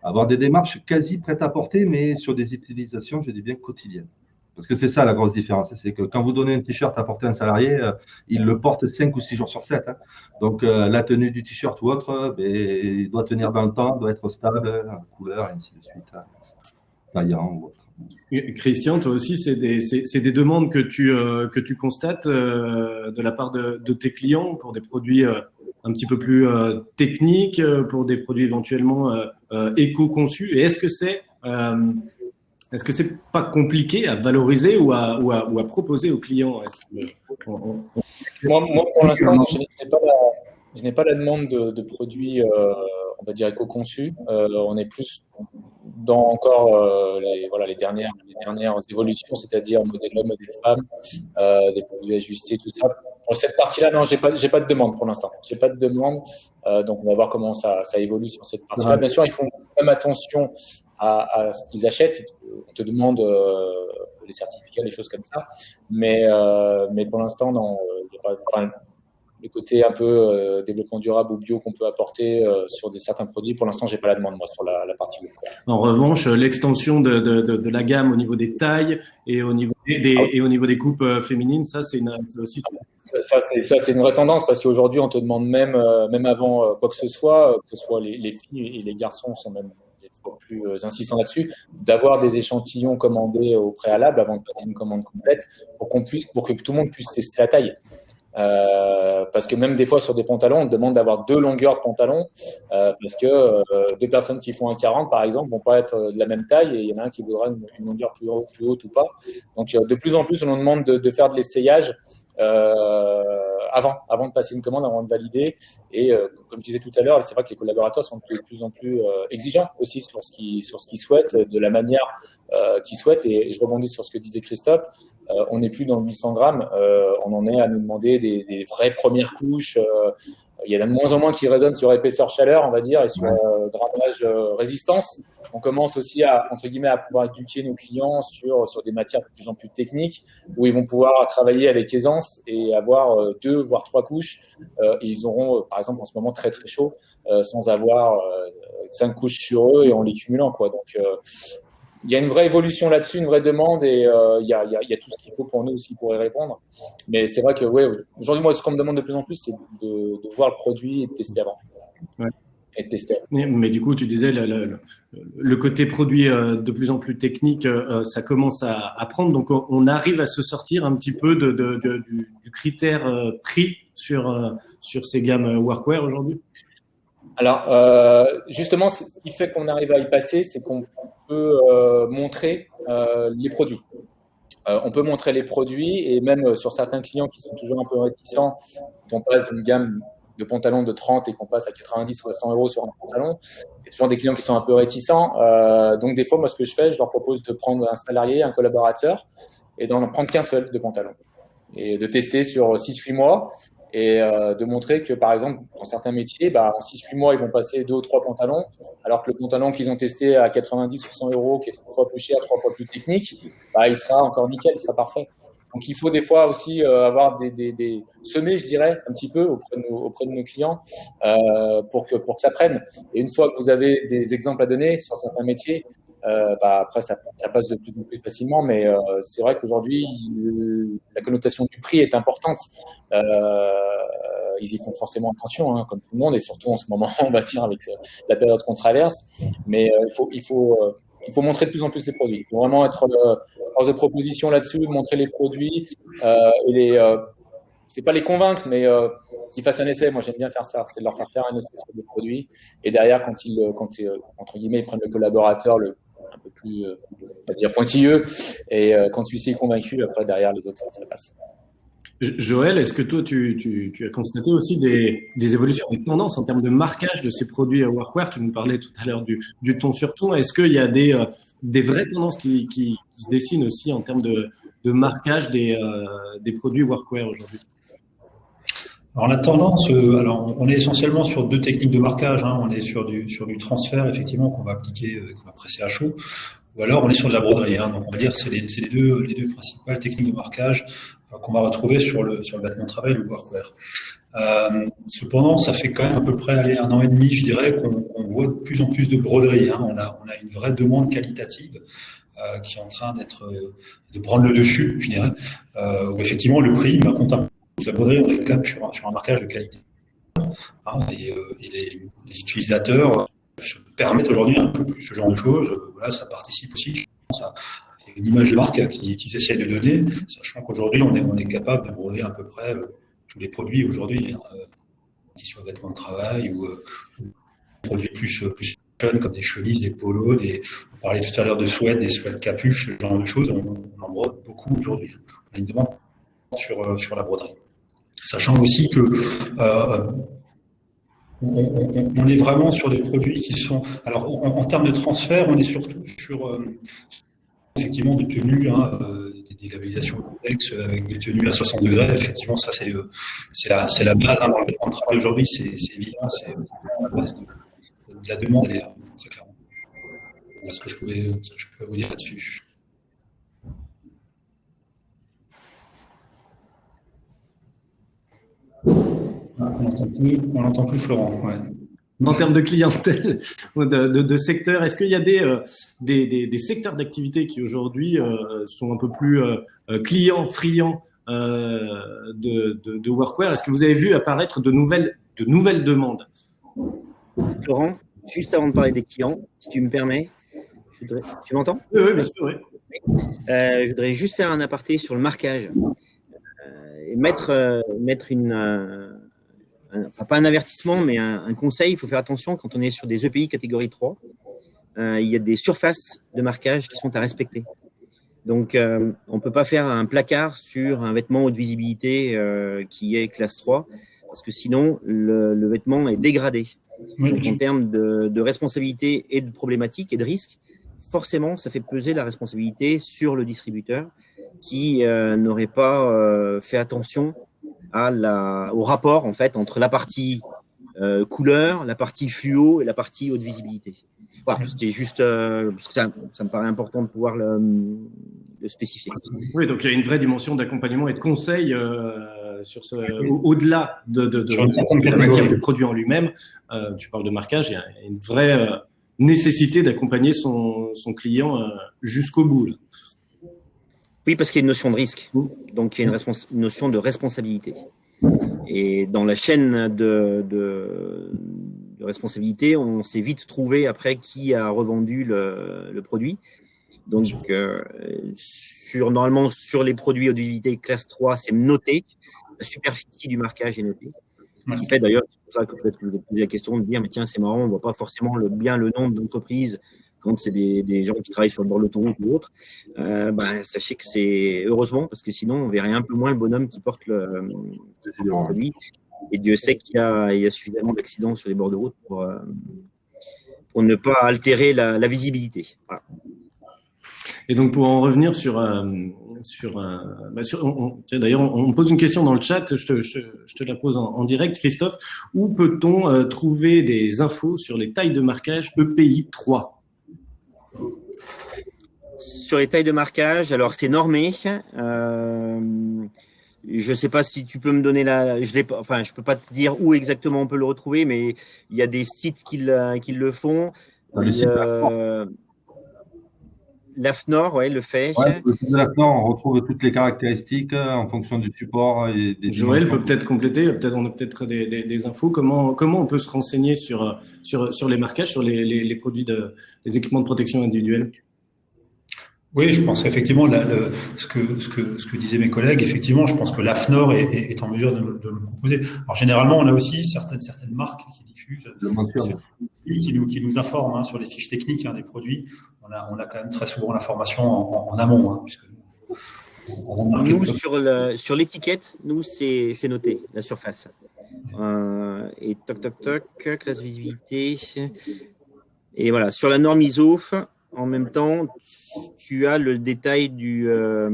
avoir des démarches quasi prêtes à porter, mais sur des utilisations, je dis bien, quotidiennes. Parce que c'est ça la grosse différence, c'est que quand vous donnez un t-shirt à porter à un salarié, il le porte 5 ou 6 jours sur 7. Hein. Donc la tenue du t-shirt ou autre, il doit tenir dans le temps, doit être stable, couleur, et ainsi de suite, taillant ou autre. Christian, toi aussi, c'est des demandes que tu constates de la part de tes clients pour des produits un petit peu plus techniques, pour des produits éventuellement éco-conçus. Et est-ce que c'est pas compliqué à valoriser ou à proposer aux clients? Moi, pour l'instant, je n'ai pas la demande de produits, on va dire, éco-conçus. On est plus dans encore les dernières évolutions, c'est-à-dire modèle homme, modèle femme, des produits ajustés, tout ça. Pour cette partie-là, non, j'ai pas de demande pour l'instant. J'ai pas de demande, donc on va voir comment ça évolue sur cette partie-là. Bien sûr, ils font quand même attention à ce qu'ils achètent. On te demande les certificats, les choses comme ça, mais pour l'instant, non. Le côté un peu développement durable ou bio qu'on peut apporter sur certains produits, pour l'instant, j'ai pas la demande moi sur la partie bio. En revanche, l'extension de la gamme au niveau des tailles et au niveau des coupes féminines, ça c'est aussi. Ça c'est une vraie tendance parce qu'aujourd'hui, on te demande même avant quoi que ce soit les filles et les garçons sont même des fois plus insistants là-dessus, d'avoir des échantillons commandés au préalable avant de passer une commande complète pour que tout le monde puisse tester la taille. Parce que même des fois sur des pantalons, on te demande d'avoir 2 longueurs de pantalons parce que 2 personnes qui font un 40 par exemple vont pas être de la même taille et il y en a un qui voudra une longueur plus haute ou pas. Donc de plus en plus on nous demande de faire de l'essayage avant de passer une commande, avant de valider. Et comme je disais tout à l'heure, c'est vrai que les collaborateurs sont de plus en plus exigeants aussi sur ce qu'ils souhaitent, de la manière qu'ils souhaitent. Et je rebondis sur ce que disait Christophe. On n'est plus dans le 800 grammes. On en est à nous demander des vraies premières couches. Il y en a de moins en moins qui raisonnent sur épaisseur-chaleur, on va dire, et sur grammage résistance. On commence aussi entre guillemets, à pouvoir éduquer nos clients sur des matières de plus en plus techniques, où ils vont pouvoir travailler avec aisance et avoir 2 voire 3 couches. Et ils auront, par exemple, en ce moment très très chaud, sans avoir 5 couches sur eux et en les cumulant, quoi. Donc il y a une vraie évolution là-dessus, une vraie demande et il y a tout ce qu'il faut pour nous aussi pour y répondre. Mais c'est vrai que aujourd'hui, moi, ce qu'on me demande de plus en plus, c'est de voir le produit et de tester avant. Ouais. Et de tester. Mais du coup, tu disais le côté produit de plus en plus technique, ça commence à prendre. Donc, on arrive à se sortir un petit peu du critère prix sur ces gammes workwear aujourd'hui. Alors, justement, ce qui fait qu'on arrive à y passer, c'est qu'on peut montrer les produits. On peut montrer les produits et même sur certains clients qui sont toujours un peu réticents, quand on passe d'une gamme de pantalons de 30 et qu'on passe à 90 ou à 100 euros sur un pantalon, il y a toujours des clients qui sont un peu réticents. Donc, des fois, moi, ce que je fais, je leur propose de prendre un salarié, un collaborateur et d'en prendre qu'un seul de pantalon et de tester sur 6-8 mois. Et de montrer que, par exemple, dans certains métiers, en 6-8 mois, ils vont passer 2 ou 3 pantalons, alors que le pantalon qu'ils ont testé à 90 ou 100 euros, qui est 3 fois plus cher, 3 fois plus technique, il sera encore nickel, il sera parfait. Donc, il faut des fois aussi avoir semer, je dirais, un petit peu auprès de nos clients pour que ça prenne. Et une fois que vous avez des exemples à donner sur certains métiers, après, ça passe de plus en plus facilement, mais c'est vrai qu'aujourd'hui, la connotation du prix est importante. Ils y font forcément attention, hein, comme tout le monde, et surtout en ce moment, on va dire, avec la période qu'on traverse. Mais il faut montrer de plus en plus les produits. Il faut vraiment être force de proposition là-dessus, montrer les produits c'est pas les convaincre, mais qu'ils fassent un essai. Moi, j'aime bien faire ça, c'est de leur faire un essai sur des produits. Et derrière, quand entre guillemets, ils prennent le collaborateur un peu plus, on va dire, pointilleux, et quand celui-ci est convaincu, après, derrière, les autres, ça passe. Joël, est-ce que toi, tu as constaté aussi des évolutions, des tendances en termes de marquage de ces produits workwear? Tu nous parlais tout à l'heure du ton sur ton. Est-ce qu'il y a des vraies tendances qui se dessinent aussi en termes de marquage des produits workwear aujourd'hui? Alors la tendance, on est essentiellement sur 2 techniques de marquage. Hein. On est sur du transfert, effectivement, qu'on va appliquer, qu'on va presser à chaud, ou alors on est sur de la broderie. Hein. Donc on va dire c'est les deux principales techniques de marquage qu'on va retrouver sur le vêtement de travail, le workwear. Cependant, ça fait quand même à peu près 1 an et demi, je dirais, qu'on voit de plus en plus de broderie. Hein. On a une vraie demande qualitative qui est en train de prendre le dessus, je dirais, où effectivement le prix compte un peu. La broderie, on est quand même sur un marquage de qualité. Hein, et les utilisateurs se permettent aujourd'hui un peu plus ce genre de choses. Voilà, ça participe aussi, je pense, à une image de marque qu'ils essayent de donner, sachant qu'aujourd'hui, on est capable de broder à peu près tous les produits aujourd'hui, qu'ils soient vêtements de travail ou produits plus jeunes comme des chemises, des polos, on parlait tout à l'heure de sweats, des sweats capuches, ce genre de choses, on en brode beaucoup aujourd'hui. On a une demande sur la broderie. Sachant aussi que on est vraiment sur des produits qui sont… Alors, en termes de transfert, on est surtout sur effectivement des tenues, des labellisations complexes avec des tenues à 60 degrés. Effectivement, ça, c'est la base. Hein, dans le vêtement de travail aujourd'hui, c'est évident, c'est la base de la demande, elle est là, très clairement. Voilà ce que je pouvais vous dire là-dessus. On n'entend plus Florent. Ouais. En termes de clientèle, de secteur, est-ce qu'il y a des secteurs d'activité qui aujourd'hui sont un peu plus clients, friands de workwear? Est-ce que vous avez vu apparaître de nouvelles demandes? Florent, juste avant de parler des clients, si tu me permets, tu m'entends? Oui, bien sûr, oui. Je voudrais juste faire un aparté sur le marquage et mettre pas un avertissement, mais un conseil. Il faut faire attention quand on est sur des EPI catégorie 3. Il y a des surfaces de marquage qui sont à respecter. Donc, on ne peut pas faire un placard sur un vêtement haute visibilité qui est classe 3, parce que sinon, le vêtement est dégradé. Oui. Donc, en termes de responsabilité et de problématiques et de risques, forcément, ça fait peser la responsabilité sur le distributeur qui n'aurait pas fait attention au rapport en fait entre la partie couleur, la partie fluo et la partie haute visibilité. Voilà, c'était juste ça me paraît important de pouvoir le spécifier. Oui, donc il y a une vraie dimension d'accompagnement et de conseil sur au-delà de la matière du produit en lui-même. Tu parles de marquage, il y a une vraie nécessité d'accompagner son client jusqu'au bout. Là. Oui, parce qu'il y a une notion de risque, donc il y a une notion de responsabilité. Et dans la chaîne de responsabilité, on s'est vite trouvé après qui a revendu le produit. Donc, normalement, sur les produits audiovisité classe 3, c'est noté. La superficie du marquage est notée. Ce qui fait d'ailleurs, c'est pour ça que peut-être vous avez posé la question de dire, mais tiens, c'est marrant, on ne voit pas forcément bien le nom d'entreprise quand c'est des gens qui travaillent sur le bord de l'autoroute ou autre. Sachez que c'est heureusement, parce que sinon, on verrait un peu moins le bonhomme qui porte le produit. Et Dieu sait qu'il y a suffisamment d'accidents sur les bords de route pour ne pas altérer la visibilité. Voilà. Et donc, pour en revenir d'ailleurs, on pose une question dans le chat, je te la pose en direct, Christophe. Où peut-on trouver des infos sur les tailles de marquage EPI 3 ? Sur les tailles de marquage, alors c'est normé. Je ne sais pas si tu peux me donner je peux pas te dire où exactement on peut le retrouver, mais il y a des sites qui le font. Le site l'AFNOR, ouais, le fait. Ouais, le site de l'AFNOR, on retrouve toutes les caractéristiques en fonction du support et des Joël dimensions. peut peut-être compléter, on a peut-être des infos. Comment on peut se renseigner sur les marquages, sur les produits les équipements de protection individuelle? Oui, je pense qu'effectivement, ce que disaient mes collègues, effectivement, je pense que l'AFNOR est en mesure de le proposer. Alors, généralement, on a aussi certaines marques qui diffusent, qui nous informent sur les fiches techniques des produits. On a quand même très souvent l'information en amont, puisque nous, sur l'étiquette, c'est noté, la surface. Et classe visibilité. Et voilà, sur la norme ISO, en même temps, tu as le détail de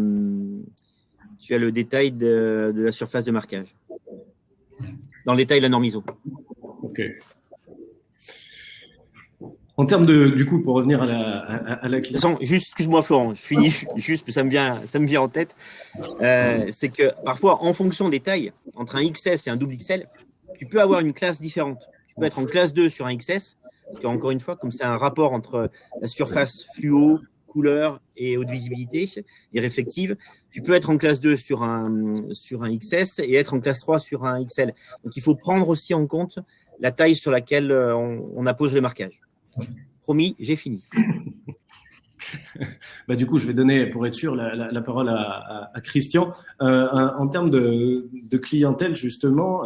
la surface de marquage. Dans le détail de la norme ISO. Ok. En termes du coup, pour revenir à la question. De toute façon, juste, excuse-moi Florent, je finis juste, ça me vient en tête. C'est que parfois, en fonction des tailles, entre un XS et un double XL, tu peux avoir une classe différente. Tu peux être en classe 2 sur un XS, parce qu'encore une fois, comme c'est un rapport entre la surface fluo, couleur et haute visibilité et réflective, tu peux être en classe 2 sur un XS et être en classe 3 sur un XL. Donc, il faut prendre aussi en compte la taille sur laquelle on appose le marquage. Promis, j'ai fini. Du coup, je vais donner, pour être sûr, la parole à Christian. En termes de clientèle, justement,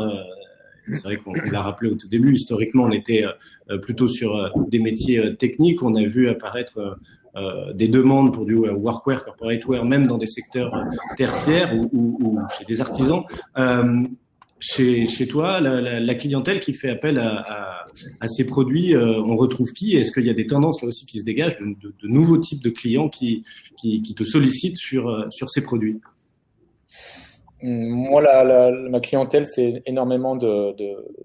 c'est vrai qu'on l'a rappelé au tout début, historiquement, on était plutôt sur des métiers techniques. On a vu apparaître des demandes pour du workwear, corporate wear, même dans des secteurs tertiaires ou chez des artisans. Chez toi, la clientèle qui fait appel à ces produits, on retrouve qui? Est-ce qu'il y a des tendances là aussi qui se dégagent de nouveaux types de clients qui te sollicitent sur ces produits? Moi, ma clientèle, c'est énormément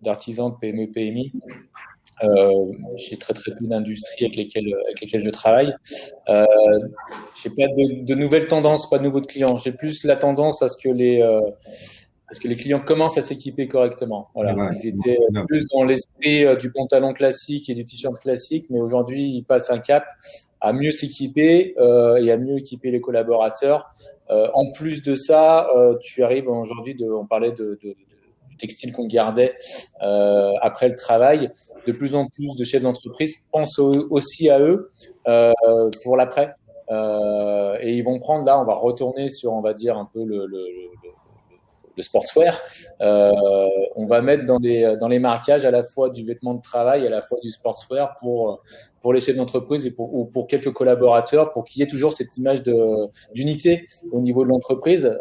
d'artisans, de PME, PMI. J'ai très peu d'industries avec lesquelles je travaille. J'ai pas de nouvelles tendances, pas de nouveaux clients. J'ai plus la tendance à ce que les clients commencent à s'équiper correctement. Voilà. Ouais, ils étaient plus dans l'esprit du pantalon classique et du t-shirt classique, mais aujourd'hui, ils passent un cap à mieux s'équiper et à mieux équiper les collaborateurs. En plus de ça, tu arrives aujourd'hui, on parlait du textile qu'on gardait après le travail. De plus en plus de chefs d'entreprise pensent aussi à eux pour l'après. Et ils vont prendre, là, on va retourner sur, on va dire, un peu le sportswear. On va mettre dans les marquages à la fois du vêtement de travail, à la fois du sportswear pour les chefs d'entreprise ou pour quelques collaborateurs, pour qu'il y ait toujours cette image d'unité au niveau de l'entreprise,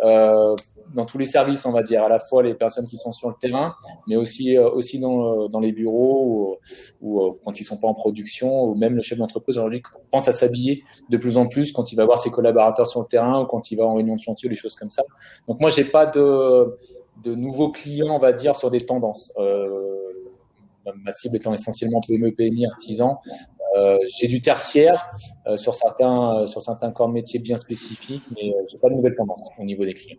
dans tous les services, on va dire, à la fois les personnes qui sont sur le terrain, mais aussi dans les bureaux ou quand ils sont pas en production, ou même le chef d'entreprise aujourd'hui pense à s'habiller de plus en plus quand il va voir ses collaborateurs sur le terrain ou quand il va en réunion de chantier, des choses comme ça. Donc moi, j'ai pas de nouveaux clients, on va dire, sur des tendances. Ma cible étant essentiellement PME, PMI, artisans. J'ai du tertiaire sur certains corps de métier bien spécifiques, mais j'ai pas de nouvelles tendances au niveau des clients.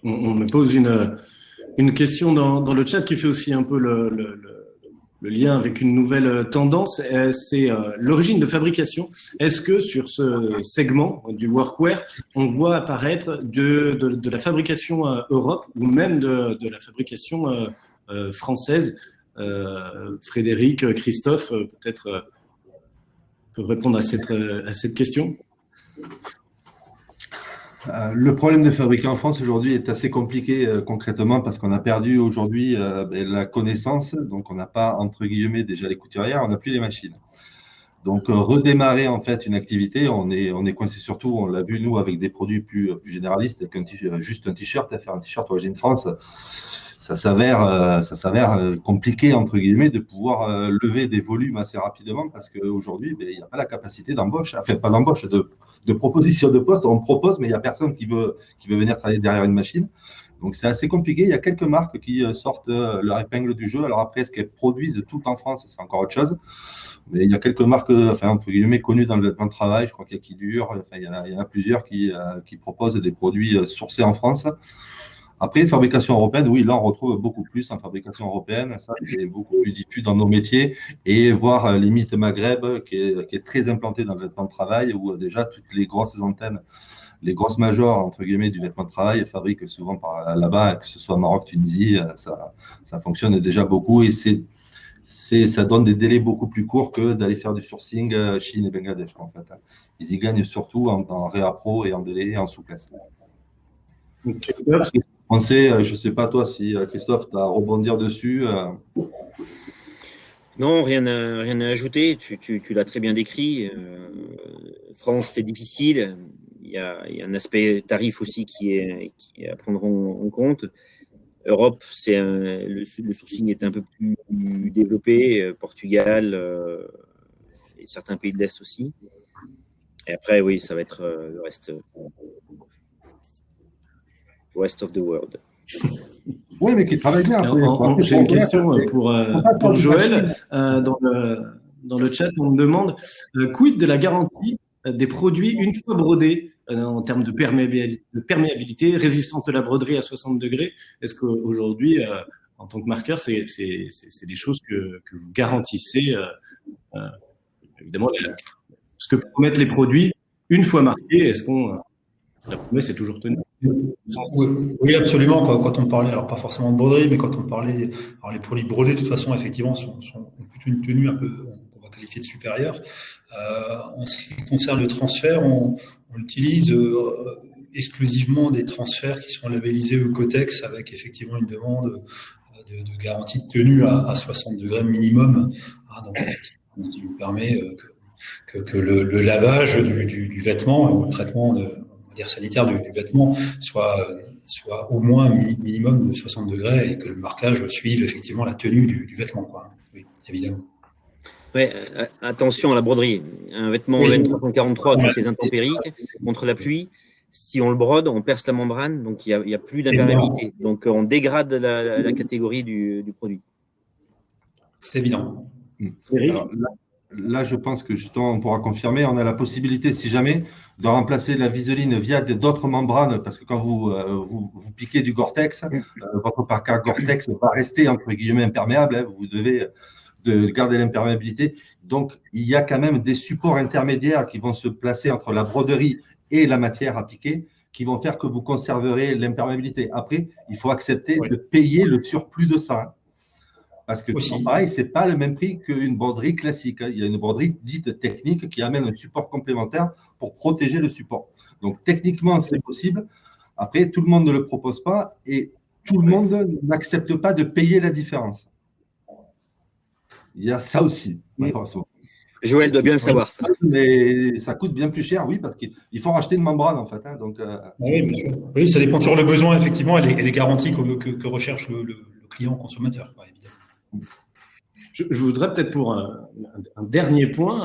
On me pose une question dans le chat qui fait aussi un peu le lien avec une nouvelle tendance, c'est l'origine de fabrication. Est-ce que sur ce segment du workwear, on voit apparaître de la fabrication Europe ou même de la fabrication française? Frédéric, Christophe, peut-être peuvent répondre à cette question. Le problème de fabriquer en France aujourd'hui est assez compliqué concrètement parce qu'on a perdu aujourd'hui la connaissance, donc on n'a pas entre guillemets déjà les couturières, on n'a plus les machines. Donc redémarrer en fait une activité, on est coincé surtout, on l'a vu nous avec des produits plus généralistes, juste un t-shirt, faire un t-shirt origine France, ça s'avère compliqué entre guillemets de pouvoir lever des volumes assez rapidement parce qu'aujourd'hui il n'y a pas la capacité d'embauche, enfin pas d'embauche, de proposition de poste. On propose mais il n'y a personne qui veut venir travailler derrière une machine. Donc c'est assez compliqué. Il y a quelques marques qui sortent leur épingle du jeu. Alors après, est-ce qu'elles produisent tout en France, c'est encore autre chose. Mais il y a quelques marques, enfin entre guillemets, connues dans le vêtement de travail. Je crois qu'il y a Kidure. Enfin il y en a plusieurs qui proposent des produits sourcés en France. Après, fabrication européenne, oui, là, on retrouve beaucoup plus en fabrication européenne. Ça, c'est beaucoup plus diffus dans nos métiers. Et voir limite Maghreb, qui est très implanté dans le vêtement de travail, où déjà toutes les grosses antennes, les grosses majors, entre guillemets, du vêtement de travail fabriquent souvent par là-bas, que ce soit Maroc, Tunisie, ça fonctionne déjà beaucoup. Et ça donne des délais beaucoup plus courts que d'aller faire du sourcing Chine et Bangladesh, en fait. Ils y gagnent surtout en réappro et en délai et en souplesse. Français, je ne sais pas toi si Christophe, tu as à rebondir dessus. Non, rien à ajouter. Tu l'as très bien décrit. France, c'est difficile. Il y a un aspect tarif aussi qui est à prendre en compte. Europe, le sourcing est un peu plus développé. Portugal et certains pays de l'Est aussi. Et après, oui, ça va être le reste. Rest of the world. Oui, mais qui travaille bien. J'ai une question pour Joël. Dans le chat, on me demande quid de la garantie des produits une fois brodés en termes de perméabilité, résistance de la broderie à 60 degrés. Est-ce qu'aujourd'hui, en tant que marqueur, c'est des choses que vous garantissez évidemment, ce que promettent les produits une fois marqués, est-ce qu'on la promesse c'est toujours tenue? Oui, absolument. Quand on parlait, alors pas forcément de broderie, mais quand on parlait, alors les produits brodés, de toute façon, effectivement, ont plutôt une tenue un peu, on va qualifier de supérieure. En ce qui concerne le transfert, on utilise exclusivement des transferts qui sont labellisés Eucotex avec effectivement une demande de garantie de tenue à 60 degrés minimum. Donc, effectivement, qui nous permet que le lavage du vêtement ou le traitement sanitaire du vêtement soit au moins minimum de 60 degrés et que le marquage suive effectivement la tenue du vêtement, quoi. Oui, évidemment. Ouais, attention à la broderie. Un vêtement N343 contre les intempéries, contre la pluie, si on le brode, on perce la membrane, donc il y a plus d'imperméabilité. Donc on dégrade la catégorie du produit. C'est évident. Alors, là, je pense que justement, on pourra confirmer, on a la possibilité, si jamais, de remplacer la viseline via d'autres membranes, parce que quand vous piquez du Gore-Tex, votre parka Gore-Tex va rester entre guillemets imperméable, vous devez garder l'imperméabilité. Donc, il y a quand même des supports intermédiaires qui vont se placer entre la broderie et la matière à piquer, qui vont faire que vous conserverez l'imperméabilité. Après, il faut accepter de payer le surplus de ça. Parce que pareil, ce n'est pas le même prix qu'une broderie classique. Il y a une broderie dite technique qui amène un support complémentaire pour protéger le support. Donc, techniquement, c'est possible. Après, tout le monde ne le propose pas et tout le monde n'accepte pas de payer la différence. Il y a ça aussi, malheureusement. Joël doit bien le savoir, ça. Mais ça coûte bien plus cher, oui, parce qu'il faut racheter une membrane, en fait. Donc, oui, bien sûr. Oui, ça dépend toujours le besoin, effectivement, et les garanties que recherche le client consommateur, quoi, évidemment. Je voudrais peut-être pour un dernier point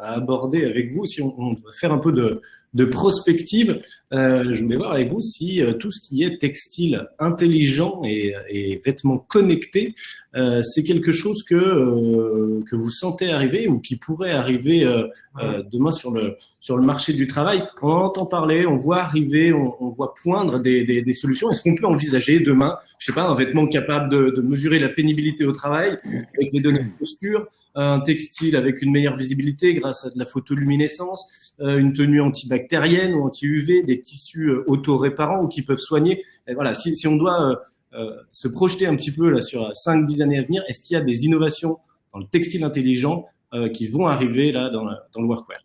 à aborder avec vous, si on doit faire un peu de de prospective. Je voulais voir avec vous si tout ce qui est textile intelligent et vêtements connectés, c'est quelque chose que vous sentez arriver ou qui pourrait arriver demain sur le marché du travail. On en entend parler, on voit arriver, on voit poindre des solutions. Est-ce qu'on peut envisager demain, je sais pas, un vêtement capable de mesurer la pénibilité au travail avec les données de posture, un textile avec une meilleure visibilité grâce à de la photoluminescence, une tenue antibactérienne ou anti-UV, des tissus auto-réparants ou qui peuvent soigner. Et voilà, si on doit se projeter un petit peu là sur 5-10 années à venir, est-ce qu'il y a des innovations dans le textile intelligent qui vont arriver là dans le workwear?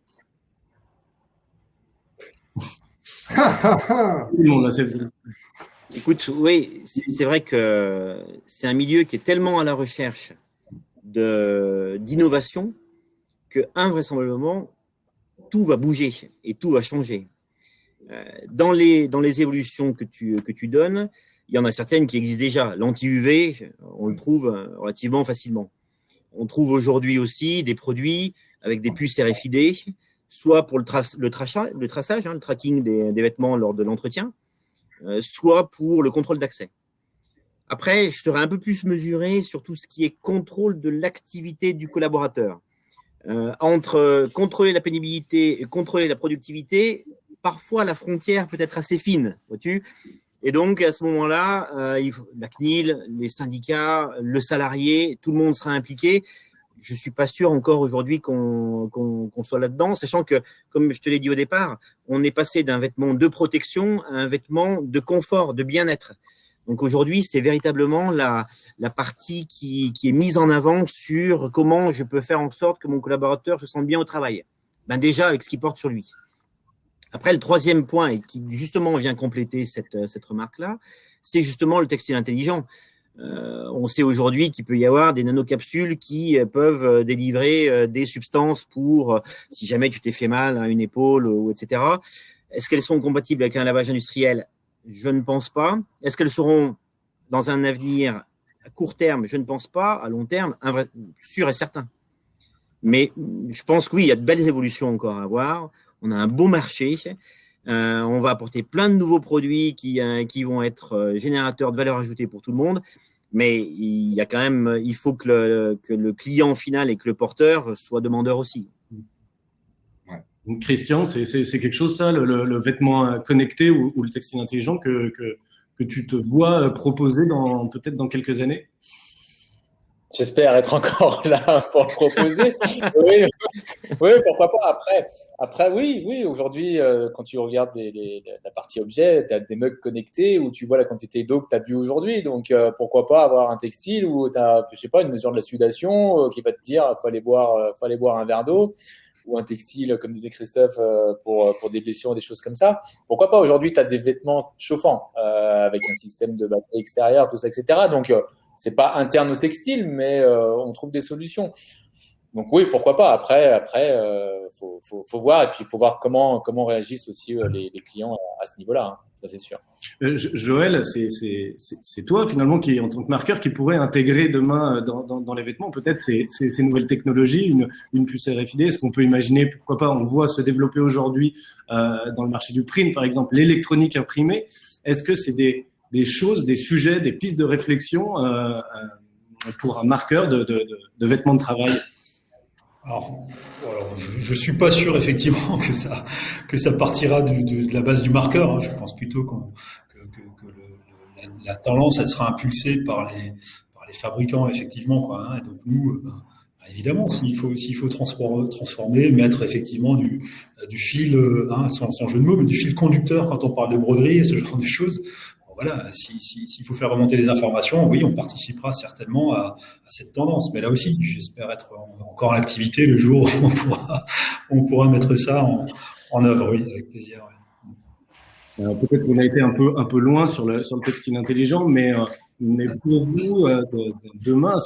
Tout le monde, là, Écoute, oui, c'est vrai que c'est un milieu qui est tellement à la recherche d'innovation que invraisemblablement tout va bouger et tout va changer. Dans les évolutions que tu donnes, il y en a certaines qui existent déjà. L'anti-UV, on le trouve relativement facilement. On trouve aujourd'hui aussi des produits avec des puces RFID, soit pour le traçage, le tracking des vêtements lors de l'entretien, soit pour le contrôle d'accès. Après, je serai un peu plus mesuré sur tout ce qui est contrôle de l'activité du collaborateur. Entre contrôler la pénibilité et contrôler la productivité, parfois la frontière peut être assez fine, vois-tu. Et donc, à ce moment-là, la CNIL, les syndicats, le salarié, tout le monde sera impliqué. Je ne suis pas sûr encore aujourd'hui qu'on soit là-dedans, sachant que, comme je te l'ai dit au départ, on est passé d'un vêtement de protection à un vêtement de confort, de bien-être. Donc aujourd'hui, c'est véritablement la partie qui est mise en avant sur comment je peux faire en sorte que mon collaborateur se sente bien au travail. Ben déjà, avec ce qu'il porte sur lui. Après, le troisième point, et qui justement vient compléter cette remarque-là, c'est justement le textile intelligent. On sait aujourd'hui qu'il peut y avoir des nanocapsules qui peuvent délivrer des substances pour, si jamais tu t'es fait mal à une épaule, ou etc. Est-ce qu'elles sont compatibles avec un lavage industriel? Je ne pense pas. Est-ce qu'elles seront dans un avenir à court terme? Je ne pense pas. À long terme, sûr et certain. Mais je pense que oui, il y a de belles évolutions encore à avoir. On a un beau marché. On va apporter plein de nouveaux produits qui vont être générateurs de valeur ajoutée pour tout le monde. Mais il y a quand même, il faut que le client final et que le porteur soient demandeurs aussi. Christian, c'est quelque chose, ça, le vêtement connecté ou le textile intelligent que tu te vois proposer peut-être dans quelques années? J'espère être encore là pour le proposer. Oui, pourquoi pas. Après, oui. Aujourd'hui, quand tu regardes la partie objet, tu as des mugs connectés où tu vois la quantité d'eau que tu as bu aujourd'hui. Donc, pourquoi pas avoir un textile où tu as, je sais pas, une mesure de la sudation qui va te dire faut aller boire un verre d'eau, ou un textile, comme disait Christophe, pour des blessures, des choses comme ça. Pourquoi pas? Aujourd'hui, tu as des vêtements chauffants avec un système de batterie extérieure, tout ça, etc. Donc, c'est pas interne au textile, mais on trouve des solutions. Donc oui, pourquoi pas. Après, faut voir, et puis il faut voir comment réagissent aussi les clients à ce niveau-là. Hein. Ça, c'est sûr. Joël, c'est toi finalement qui, en tant que marqueur, qui pourrait intégrer demain dans les vêtements peut-être ces nouvelles technologies, une puce RFID. Est-ce qu'on peut imaginer, pourquoi pas, on voit se développer aujourd'hui dans le marché du print, par exemple, l'électronique imprimée. Est-ce que c'est des choses, des sujets, des pistes de réflexion pour un marqueur de vêtements de travail? Alors, je suis pas sûr effectivement que ça partira de la base du marqueur. Hein. Je pense plutôt que la tendance, elle sera impulsée par les fabricants effectivement, quoi. Hein. Et donc nous, évidemment, s'il faut transformer, mettre effectivement du fil, sans jeu de mots, mais du fil conducteur quand on parle de broderie et ce genre de choses. Voilà, s'il faut faire remonter les informations, oui, on participera certainement à cette tendance. Mais là aussi, j'espère être encore en activité le jour où on pourra mettre ça en œuvre, oui, avec plaisir. Oui. Peut-être qu'on a été un peu loin sur le textile intelligent, mais pour vous, demain,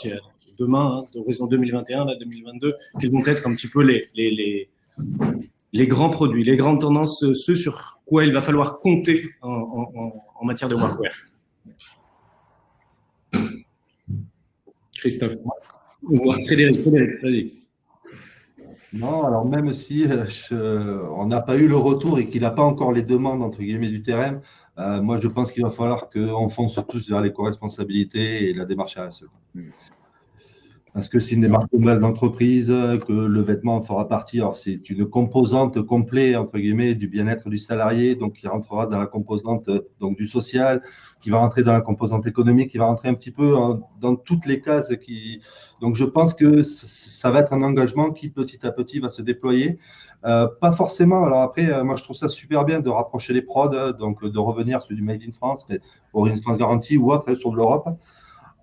d'horizon 2021 à 2022, quels vont être un petit peu les grands produits, les grandes tendances, ceux sur quoi il va falloir compter en matière de workwear? Christophe ou Frédéric. Non, alors même si on n'a pas eu le retour et qu'il n'a pas encore les demandes, entre guillemets, du terrain, moi je pense qu'il va falloir qu'on fonce tous vers l'éco-responsabilité et la démarche RSE. Parce que c'est une démarche globale d'entreprise, que le vêtement fera partie. Alors, c'est une composante complète, entre guillemets, du bien-être du salarié, donc qui rentrera dans la composante donc, du social, qui va rentrer dans la composante économique, qui va rentrer un petit peu dans toutes les cases. Donc, je pense que ça va être un engagement qui, petit à petit, va se déployer. Pas forcément. Alors après, moi, je trouve ça super bien de rapprocher les prods, donc de revenir sur du Made in France, pour une France garantie ou autre, sur de l'Europe.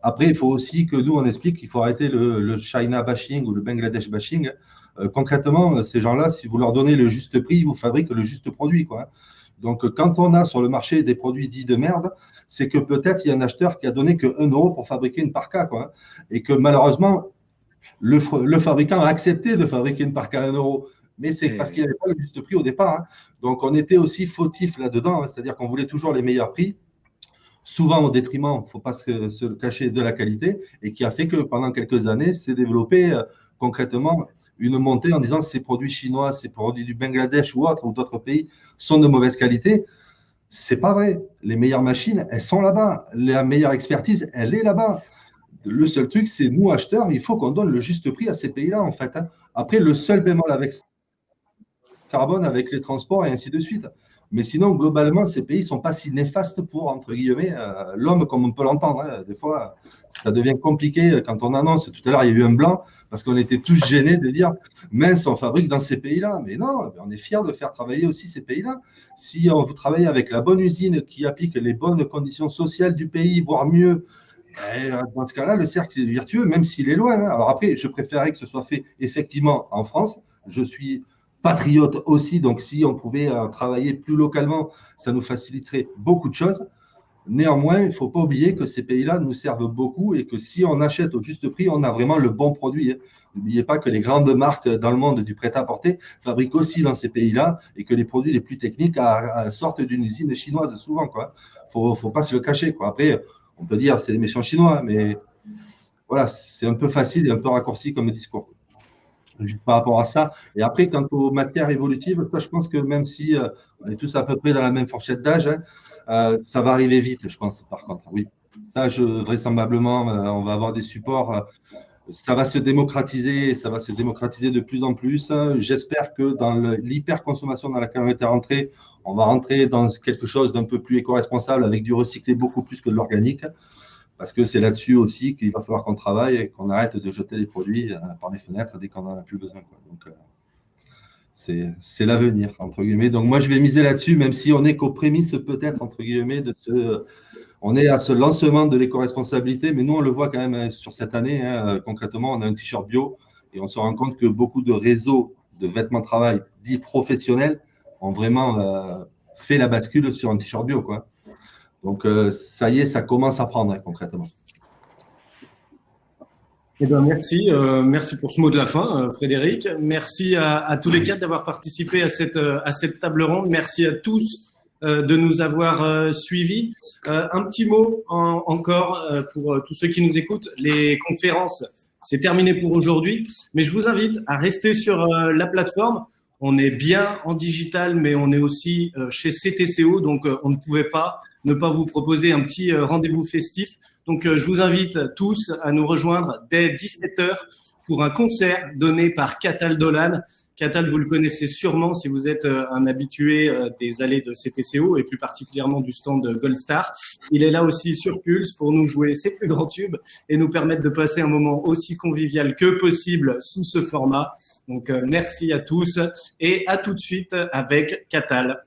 Après, il faut aussi que nous, on explique qu'il faut arrêter le China bashing ou le Bangladesh bashing. Concrètement, ces gens-là, si vous leur donnez le juste prix, ils vous fabriquent le juste produit, quoi. Donc, quand on a sur le marché des produits dits de merde, c'est que peut-être il y a un acheteur qui a donné que 1 euro pour fabriquer une parka, quoi. Et que malheureusement, le fabricant a accepté de fabriquer une parka à 1 euro. Mais c'est parce qu'il n'y avait pas le juste prix au départ, hein. Donc, on était aussi fautif là-dedans, hein. C'est-à-dire qu'on voulait toujours les meilleurs prix, souvent au détriment, il ne faut pas se cacher, de la qualité, et qui a fait que pendant quelques années, s'est développé concrètement une montée en disant ces produits chinois, ces produits du Bangladesh ou autres ou d'autres pays sont de mauvaise qualité. C'est pas vrai. Les meilleures machines, elles sont là-bas. La meilleure expertise, elle est là-bas. Le seul truc, c'est nous, acheteurs, il faut qu'on donne le juste prix à ces pays-là, en fait, hein. Après, le seul bémol avec carbone, avec les transports et ainsi de suite. Mais sinon, globalement, ces pays ne sont pas si néfastes pour, entre guillemets, l'homme comme on peut l'entendre, hein. Des fois, ça devient compliqué quand on annonce. Tout à l'heure, il y a eu un blanc parce qu'on était tous gênés de dire « mince, on fabrique dans ces pays-là ». Mais non, on est fiers de faire travailler aussi ces pays-là. Si on veut travailler avec la bonne usine qui applique les bonnes conditions sociales du pays, voire mieux, dans ce cas-là, le cercle est vertueux, même s'il est loin, hein. Alors après, je préférerais que ce soit fait effectivement en France. Je suis patriote aussi, donc si on pouvait travailler plus localement, ça nous faciliterait beaucoup de choses. Néanmoins, il ne faut pas oublier que ces pays-là nous servent beaucoup et que si on achète au juste prix, on a vraiment le bon produit. N'oubliez pas que les grandes marques dans le monde du prêt-à-porter fabriquent aussi dans ces pays-là et que les produits les plus techniques sortent d'une usine chinoise souvent, quoi. Faut pas se le cacher, quoi. Après, on peut dire c'est les méchants chinois, mais voilà, c'est un peu facile et un peu raccourci comme discours. Juste par rapport à ça. Et après, quant aux matières évolutives, ça, je pense que même si on est tous à peu près dans la même fourchette d'âge, hein, ça va arriver vite, je pense, par contre. Oui, ça, vraisemblablement, on va avoir des supports. Ça va se démocratiser, ça va se démocratiser de plus en plus. J'espère que dans l'hyperconsommation dans laquelle on était rentré, on va rentrer dans quelque chose d'un peu plus éco-responsable avec du recyclé beaucoup plus que de l'organique. Parce que c'est là-dessus aussi qu'il va falloir qu'on travaille et qu'on arrête de jeter les produits par les fenêtres dès qu'on n'en a plus besoin, quoi. Donc, c'est l'avenir, entre guillemets. Donc, moi, je vais miser là-dessus, même si on n'est qu'aux prémices, peut-être, entre guillemets, on est à ce lancement de l'éco-responsabilité, mais nous, on le voit quand même sur cette année, hein. Concrètement, on a un t-shirt bio et on se rend compte que beaucoup de réseaux de vêtements de travail dits professionnels ont vraiment fait la bascule sur un t-shirt bio, quoi. Donc, ça y est, ça commence à prendre, hein, concrètement. Eh bien, merci. Merci pour ce mot de la fin, Frédéric. Merci à tous les quatre d'avoir participé à cette table ronde. Merci à tous de nous avoir suivis. Un petit mot encore pour tous ceux qui nous écoutent. Les conférences, c'est terminé pour aujourd'hui, mais je vous invite à rester sur la plateforme. On est bien en digital, mais on est aussi chez CTCO, donc on ne pouvait pas ne pas vous proposer un petit rendez-vous festif. Donc, je vous invite tous à nous rejoindre dès 17h pour un concert donné par Catal Dolan. Catal, vous le connaissez sûrement si vous êtes un habitué des allées de CTCO et plus particulièrement du stand Gold Star. Il est là aussi sur Pulse pour nous jouer ses plus grands tubes et nous permettre de passer un moment aussi convivial que possible sous ce format. Donc, merci à tous et à tout de suite avec Catal.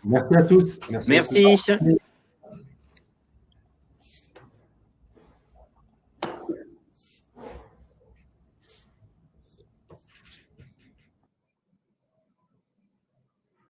Merci à tous. Merci.